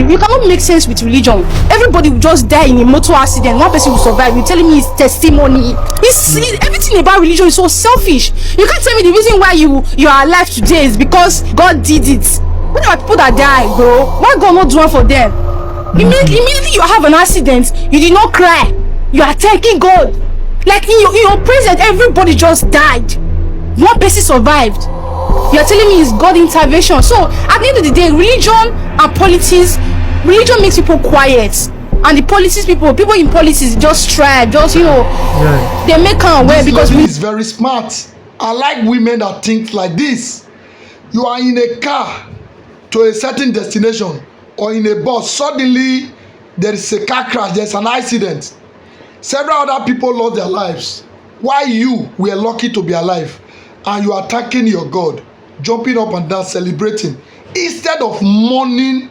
You cannot make sense with religion. Everybody will just die in a motor accident. One person will survive. You're telling me it's testimony. Everything about religion is so selfish. You can't tell me the reason why you are alive today is because God did it. What about people that die, bro? Why God not do one for them? Immediately you have an accident, you did not cry. You are thanking God. Like in your presence, everybody just died. One person survived. You are telling me it's God intervention. So at the end of the day, religion and politics, religion makes people quiet, and the politics people in politics just strive, they make them aware because is very smart. I like women that think like this. You are in a car to a certain destination or in a bus, suddenly there is a car crash, there's an accident, several other people lost their lives, while you were lucky to be alive, and you are thanking your God, jumping up and down, celebrating, instead of mourning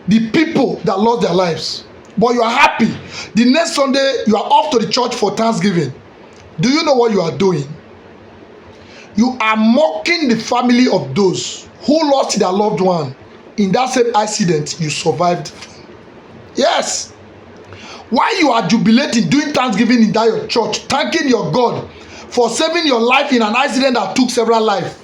the people that lost their lives. But you are happy. The next Sunday you are off to the church for Thanksgiving. Do you know what you are doing? You are mocking the family of those who lost their loved one in that same accident you survived. Yes. While you are jubilating, doing Thanksgiving in that your church, thanking your God for saving your life in an accident that took several lives,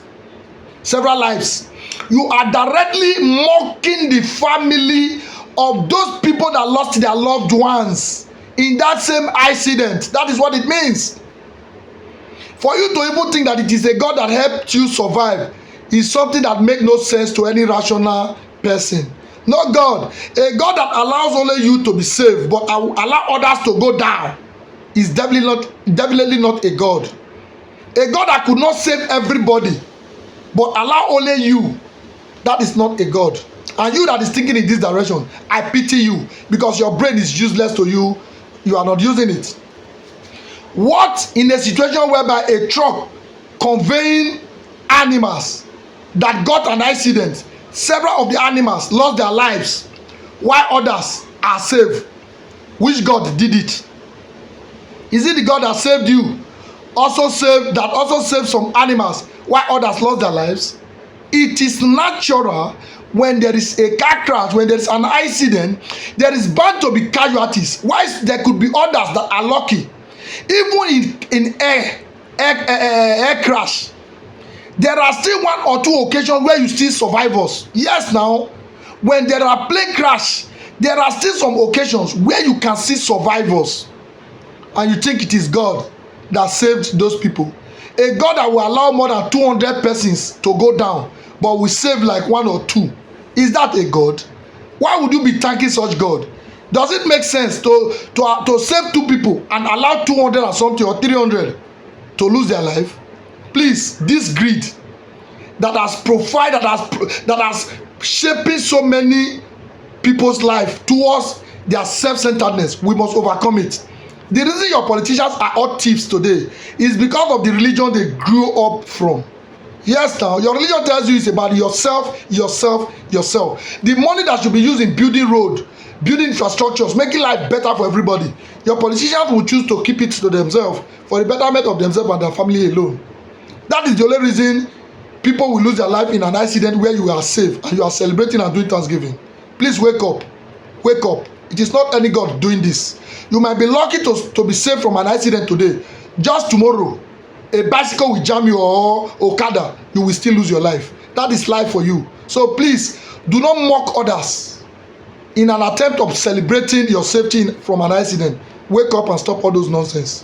you are directly mocking the family of those people that lost their loved ones in that same accident. That is what it means. For you to even think that it is a God that helped you survive is something that makes no sense to any rational person. Not God. A God that allows only you to be saved but allow others to go down is definitely not a God. A God that could not save everybody but allow only you, that is not a God. And you that is thinking in this direction, I pity you, because your brain is useless to you. You are not using it. What in a situation whereby a truck conveying animals that got an accident, several of the animals lost their lives while others are saved? Which God did it? Is it the God that saved you also saved some animals while others lost their lives? It is natural. When there is a car crash, when there is an accident, there is bound to be casualties. Whilst there could be others that are lucky. Even in air crash, there are still one or two occasions where you see survivors. Yes, now when there are plane crash, there are still some occasions where you can see survivors, and you think it is God that saved those people. A God that will allow more than 200 persons to go down but will save like one or two. Is that a God? Why would you be thanking such God? Does it make sense to save two people and allow 200 or something or 300 to lose their life? Please, this greed that has shaping so many people's life towards their self-centeredness, we must overcome it. The reason your politicians are all thieves today is because of the religion they grew up from. Yes, now your religion tells you it's about yourself. The money that should be used in building road, building infrastructures, making life better for everybody, your politicians will choose to keep it to themselves for the betterment of themselves and their family alone. That is the only reason people will lose their life in an accident where you are safe and you are celebrating and doing Thanksgiving. Please wake up. Wake up. It is not any God doing this. You might be lucky to be saved from an accident today. Just tomorrow, a bicycle will jam you or Okada, you will still lose your life. That is life for you. So please, do not mock others in an attempt of celebrating your safety from an accident. Wake up and stop all those nonsense.